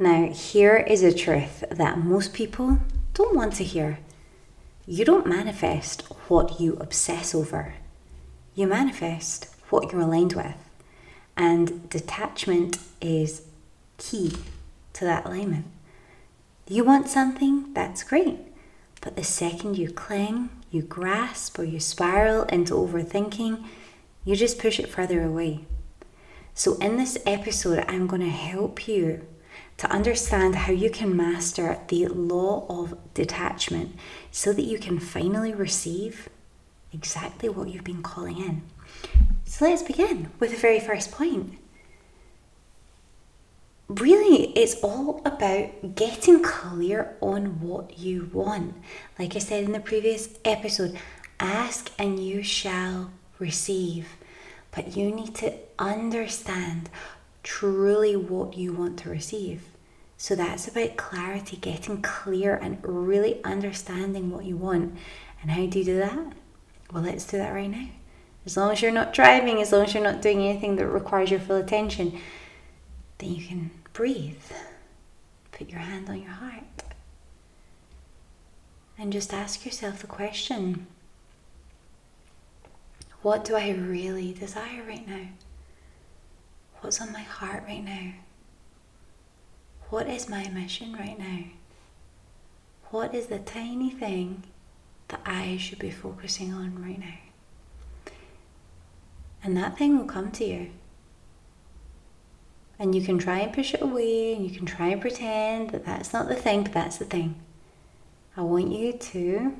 Now, here is a truth that most people don't want to hear. You don't manifest what you obsess over. You manifest what you're aligned with. And detachment is key to that alignment. You want something, that's great. But the second you cling, you grasp, or you spiral into overthinking, you just push it further away. So in this episode, I'm going to help you to understand how you can master the law of detachment so that you can finally receive exactly what you've been calling in. So let's begin with the very first point. Really, it's all about getting clear on what you want. Like I said in the previous episode, ask and you shall receive. But you need to understand truly what you want to receive. So that's about clarity, getting clear and really understanding what you want. And how do you do that? Well, let's do that right now. As long as you're not driving, as long as you're not doing anything that requires your full attention, then you can breathe. Put your hand on your heart. And just ask yourself the question, what do I really desire right now? What's on my heart right now? What is my mission right now? What is the tiny thing that I should be focusing on right now? And that thing will come to you. And you can try and push it away, and you can try and pretend that that's not the thing, but that's the thing. I want you to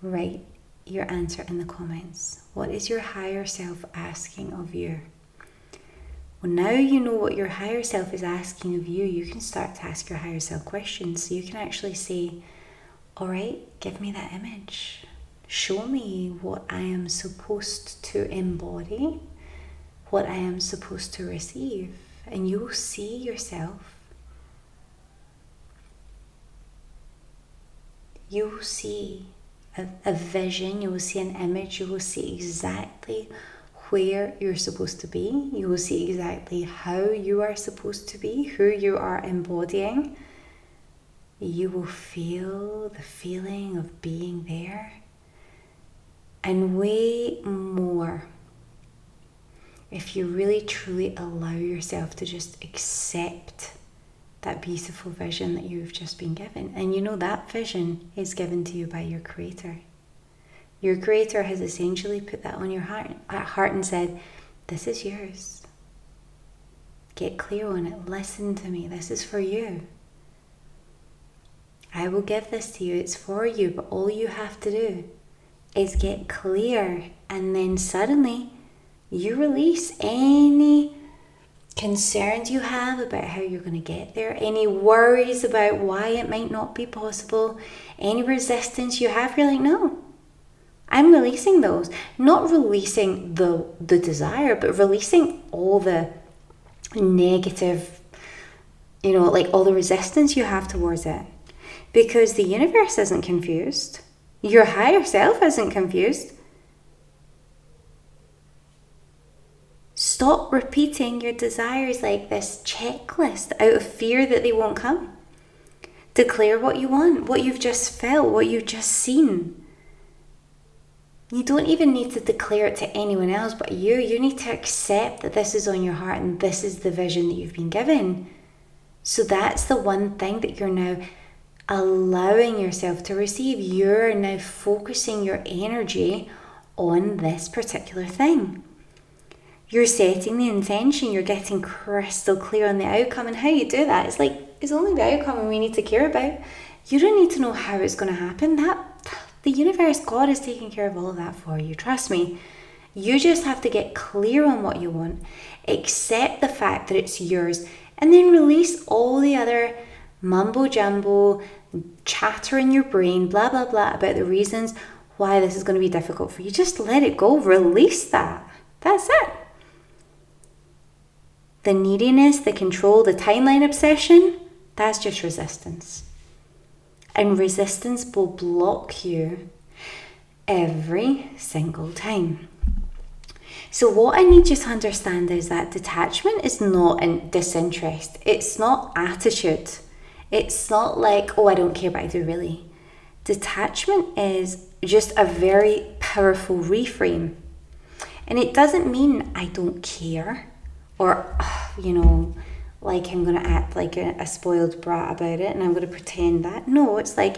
write your answer in the comments. What is your higher self asking of you? Well, now you know what your higher self is asking of you, you can start to ask your higher self questions. So you can actually say, all right, give me that image. Show me what I am supposed to embody, what I am supposed to receive. And you will see yourself. You will see a vision, you will see an image, you will see exactly where you're supposed to be. You will see exactly how you are supposed to be, who you are embodying. You will feel the feeling of being there. And way more if you really truly allow yourself to just accept that beautiful vision that you've just been given. And you know that vision is given to you by your Creator. Your Creator has essentially put that on your heart and said, this is yours. Get clear on it. Listen to me. This is for you. I will give this to you. It's for you. But all you have to do is get clear. And then suddenly you release any concerns you have about how you're going to get there, any worries about why it might not be possible, any resistance you have. You're like, no. I'm releasing those. Not releasing the desire, but releasing all the negative, like all the resistance you have towards it. Because the universe isn't confused. Your higher self isn't confused. Stop repeating your desires like this checklist out of fear that they won't come. Declare what you want, what you've just felt, what you've just seen. You don't even need to declare it to anyone else but you. You need to accept that this is on your heart and this is the vision that you've been given. So that's the one thing that you're now allowing yourself to receive. You're now focusing your energy on this particular thing. You're setting the intention. You're getting crystal clear on the outcome. And how you do that, it's only the outcome we need to care about. You don't need to know how it's going to happen. The universe, God is taking care of all of that for you. Trust me. You just have to get clear on what you want. Accept the fact that it's yours. And then release all the other mumbo jumbo, chatter in your brain, blah, blah, blah, about the reasons why this is going to be difficult for you. Just let it go. Release that. That's it. The neediness, the control, the timeline obsession, that's just resistance. And resistance will block you every single time. So what I need you to understand is that detachment is not disinterest. It's not attitude. It's not like, oh, I don't care, but I do really. Detachment is just a very powerful reframe. And it doesn't mean I don't care or, like I'm going to act like a spoiled brat about it and I'm going to pretend that. No, it's like,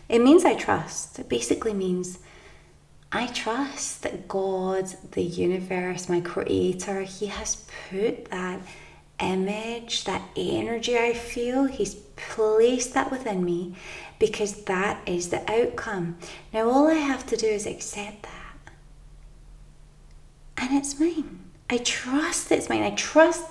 it means I trust. It basically means I trust that God, the universe, my creator, he has put that image, that energy I feel, he's placed that within me because that is the outcome. Now all I have to do is accept that. And it's mine. I trust it's mine. I trust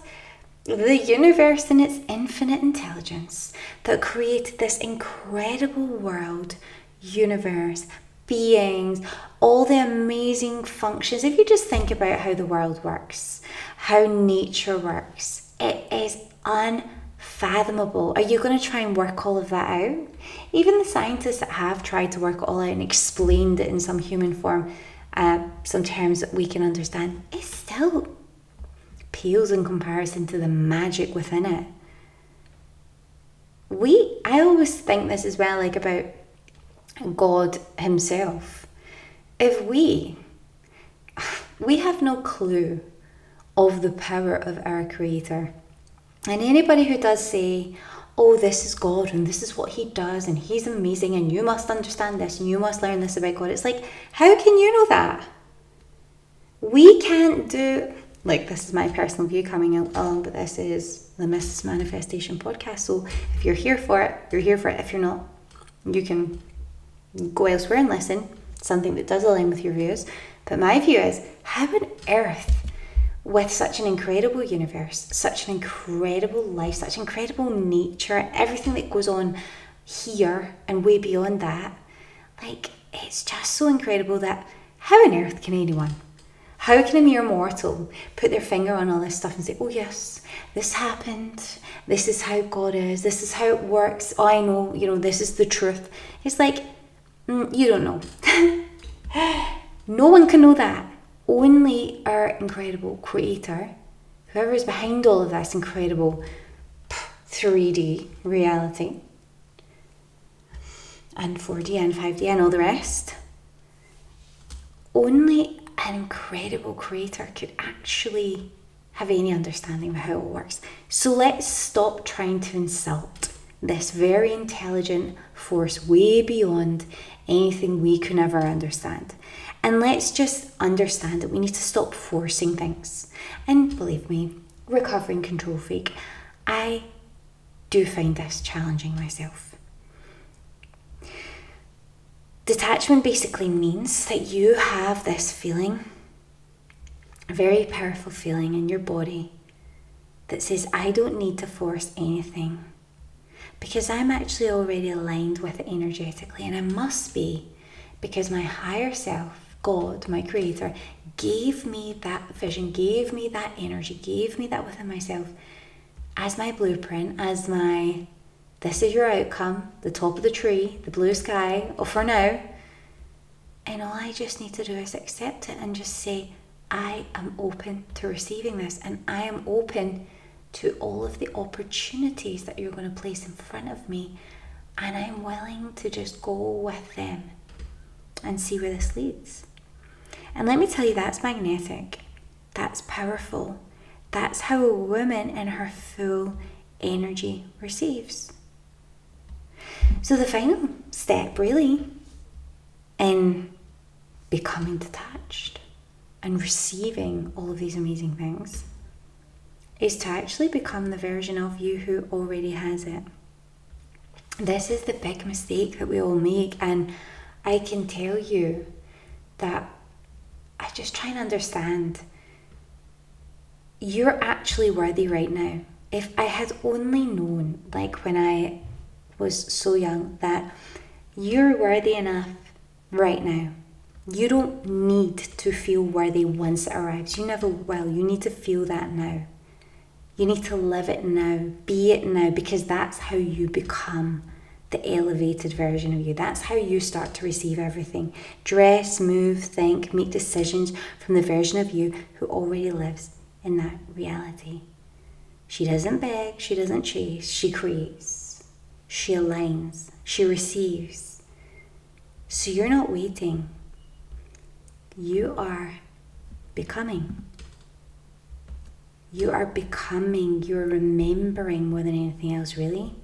the universe and its infinite intelligence that created this incredible world, universe, beings, all the amazing functions. If you just think about how the world works, how nature works, it is unfathomable. Are you going to try and work all of that out? Even the scientists that have tried to work it all out and explained it in some human form, some terms that we can understand, it still pales in comparison to the magic within it. I always think this as well, like about God himself. If we have no clue of the power of our creator. And anybody who does say, oh, this is God and this is what he does and he's amazing and you must understand this and you must learn this about God. It's like, how can you know that? We can't do, like, this is my personal view coming along, but this is the Mrs. Manifestation podcast. So if you're here for it, you're here for it. If you're not, you can go elsewhere and listen. Something that does align with your views. But my view is, how on earth, with such an incredible universe, such an incredible life, such incredible nature, everything that goes on here and way beyond that, like, it's just so incredible that how on earth can anyone, how can a mere mortal put their finger on all this stuff and say, oh yes, this happened, this is how God is, this is how it works, oh I know, this is the truth. It's like, you don't know. No one can know that. Only our incredible creator, whoever is behind all of this incredible 3D reality, and 4D and 5D and all the rest, only an incredible creator could actually have any understanding of how it works. So let's stop trying to insult this very intelligent force way beyond anything we can ever understand. And let's just understand that we need to stop forcing things. And believe me, recovering control freak, I do find this challenging myself. Detachment basically means that you have this feeling, a very powerful feeling in your body that says, I don't need to force anything because I'm actually already aligned with it energetically, and I must be, because my higher self, God, my creator, gave me that vision, gave me that energy, gave me that within myself as my blueprint, as my, this is your outcome, the top of the tree, the blue sky, for now. And all I just need to do is accept it and just say, I am open to receiving this, and I am open to all of the opportunities that you're going to place in front of me, and I'm willing to just go with them and see where this leads. And let me tell you, that's magnetic. That's powerful. That's how a woman in her full energy receives. So the final step, really, in becoming detached and receiving all of these amazing things, is to actually become the version of you who already has it. This is the big mistake that we all make, and I can tell you that I just try and understand, you're actually worthy right now. If I had only known, like when I was so young, that you're worthy enough right now. You don't need to feel worthy once it arrives. You never will. You need to feel that now. You need to live it now, be it now, because that's how you become the elevated version of you. That's how you start to receive everything. Dress, move, think, make decisions from the version of you who already lives in that reality. She doesn't beg, she doesn't chase, she creates, she aligns, she receives. So you're not waiting. You are becoming. You are becoming, you're remembering more than anything else, really.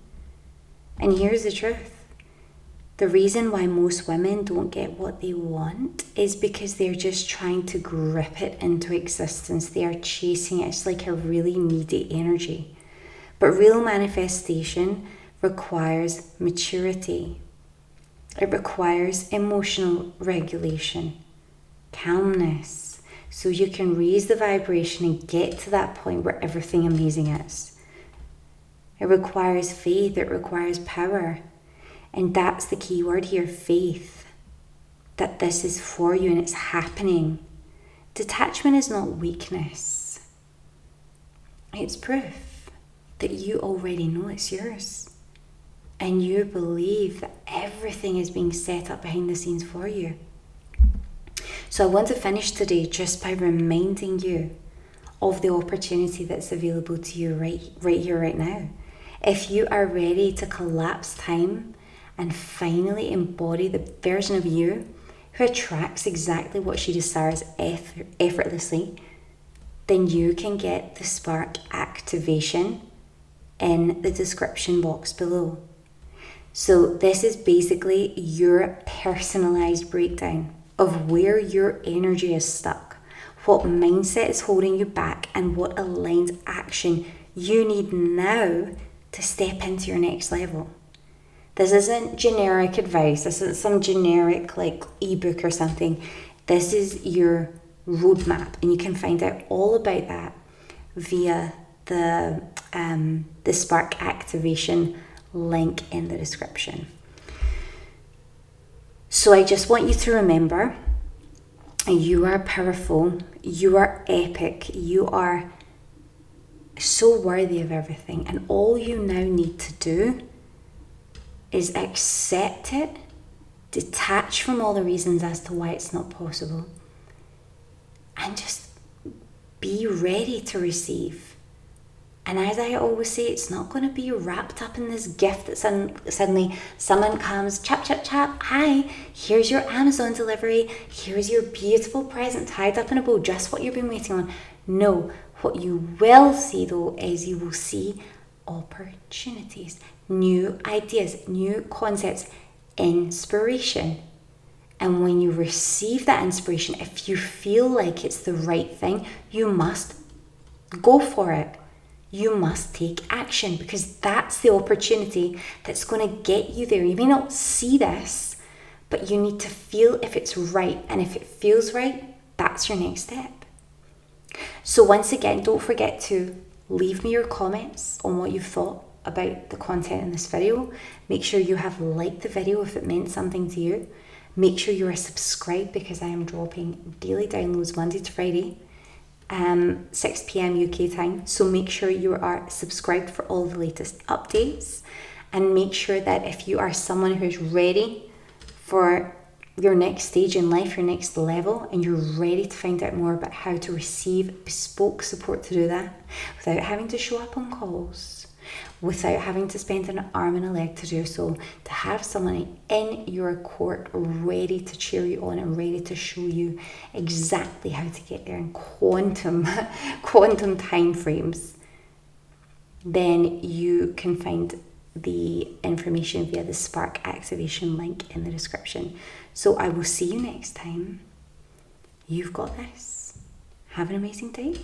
And here's the truth. The reason why most women don't get what they want is because they're just trying to grip it into existence. They are chasing it. It's like a really needy energy. But real manifestation requires maturity. It requires emotional regulation, calmness, so you can raise the vibration and get to that point where everything amazing is. It requires faith, it requires power. And that's the key word here, faith. That this is for you and it's happening. Detachment is not weakness. It's proof that you already know it's yours. And you believe that everything is being set up behind the scenes for you. So I want to finish today just by reminding you of the opportunity that's available to you right here, right now. If you are ready to collapse time and finally embody the version of you who attracts exactly what she desires effortlessly, then you can get the spark activation in the description box below. So this is basically your personalized breakdown of where your energy is stuck, what mindset is holding you back, and what aligned action you need now to step into your next level. This isn't generic advice. This isn't some generic ebook or something. This is your roadmap, and you can find out all about that via the Spark Activation link in the description. So I just want you to remember, you are powerful, you are epic, you are so worthy of everything, and all you now need to do is accept it, detach from all the reasons as to why it's not possible, and just be ready to receive. And as I always say, it's not going to be wrapped up in this gift that suddenly someone comes, chap, chap, chap, hi, here's your Amazon delivery, here's your beautiful present tied up in a bow, just what you've been waiting on. No, what you will see though is you will see opportunities, new ideas, new concepts, inspiration. And when you receive that inspiration, if you feel like it's the right thing, you must go for it. You must take action, because that's the opportunity that's going to get you there. You may not see this, but you need to feel if it's right. And if it feels right, that's your next step. So once again, don't forget to leave me your comments on what you thought about the content in this video. Make sure you have liked the video if it meant something to you. Make sure you are subscribed, because I am dropping daily downloads Monday to Friday. 6 p.m. UK time. So make sure you are subscribed for all the latest updates, and make sure that if you are someone who's ready for your next stage in life, your next level, and you're ready to find out more about how to receive bespoke support to do that without having to show up on calls, without having to spend an arm and a leg to do so, to have someone in your court ready to cheer you on and ready to show you exactly how to get there in quantum time frames, then you can find the information via the Spark Activation link in the description. So I will see you next time. You've got this. Have an amazing day.